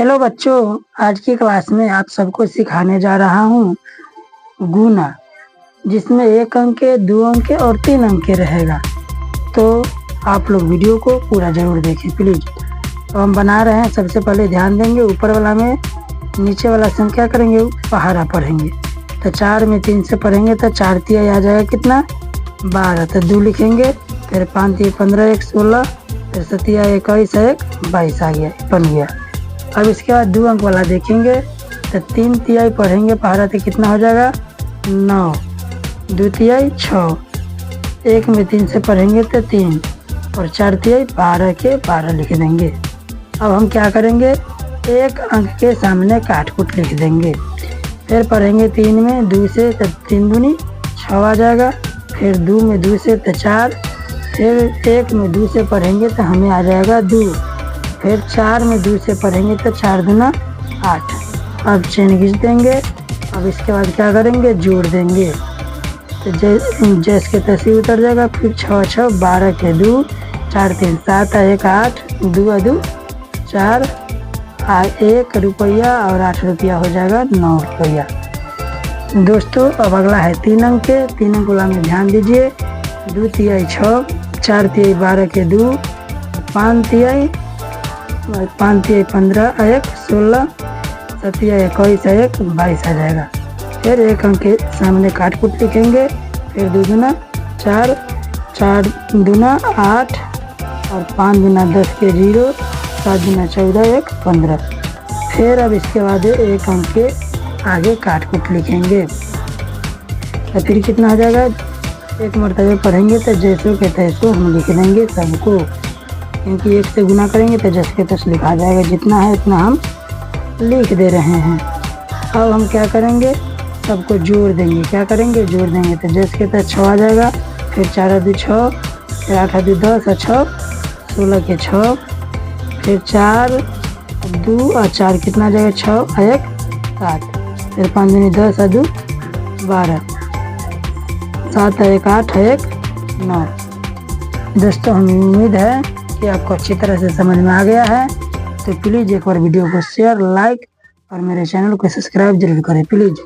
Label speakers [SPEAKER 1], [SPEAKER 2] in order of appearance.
[SPEAKER 1] Hello बच्चों, आज की क्लास में आप सबको सिखाने जा रहा हूँ गुना, जिसमें 1 अंक के 2 अंक के और 3 अंक के रहेगा। तो आप लोग वीडियो को पूरा जरूर देखें प्लीज। तो हम बना रहे हैं। सबसे पहले ध्यान देंगे ऊपर वाला में नीचे वाला संख्या करेंगे, पहाड़ा पढ़ेंगे। तो 4 में 3 से पढ़ेंगे तो 4 तिहाई आ जाएगा कितना 12। तो 2 लिखेंगे, फिर 5 तिहाई 15, 1 16, फिर 7 तिहाई 21, 1 22 आ गया, बन गया। अब इसके बाद 2 अंक वाला देखेंगे तो 3 तिहाई पढ़ेंगे पहाड़ा तो कितना हो जाएगा 9, 2 तिहाई 6, 1 में 3 से पढ़ेंगे तो 3 और 4 तिहाई 12 के 12 लिख देंगे। अब हम क्या करेंगे, 1 अंक के सामने काट कूट लिख देंगे। फिर पढ़ेंगे 3 में 2 से तो 3 दूनी 6 आ जाएगा। फिर 2 में 2 से तो 4, फिर 1 में 2 से पढ़ेंगे तो हमें आ जाएगा 2। फिर 4 में 2 से पढ़ेंगे तो 4 दूना 8। अब चेन खींच देंगे। अब इसके बाद क्या करेंगे, जोड़ देंगे। तो जैस के तैसे उतर जाएगा। फिर 6 6 12 के 2, 4 3 7, 1 8, 2 2 4, 1 रुपया और 8 रुपया हो जाएगा 9 रुपया। दोस्तों अब अगला है 3 अंक के। 3 अंक वाला में ध्यान दीजिए। 2 तिहाई 6, 4 तिहाई 12 के 2, 5 तिहाई 15, 1 16, 7 तिहाई 21, 1 22 आ जाएगा। फिर 1 अंक के सामने काट कूट लिखेंगे। फिर 2 दूना 4, 4 दूना 8 और 5 दूना 10 के 0, 7 दूना 14, 1 15। फिर अब इसके बाद 1 अंक के आगे काट कूट लिखेंगे। तो फिर कितना हो जाएगा, एक मरतबे पढ़ेंगे तो जैसो के तैसो हम लिख देंगे सबको, क्योंकि 1 से गुना करेंगे तो जैसे के तैसे लिखा जाएगा। जितना है उतना हम लिख दे रहे हैं। अब हम क्या करेंगे, सबको जोड़ देंगे। क्या करेंगे, जोड़ देंगे। तो जैसे के तैसे 6 आ जाएगा। फिर 4 2 6, फिर 8 2 10 और 6 16 के 6, फिर 4 2 और 4 कितना आ जाएगा 6 1 7, फिर 5 दूनी 10 और 2 12, 7 1 8 1 9। दोस्तों हमें उम्मीद है कि आपको अच्छी तरह से समझ में आ गया है। तो प्लीज़ एक बार वीडियो को शेयर, लाइक और मेरे चैनल को सब्सक्राइब जरूर करें प्लीज़।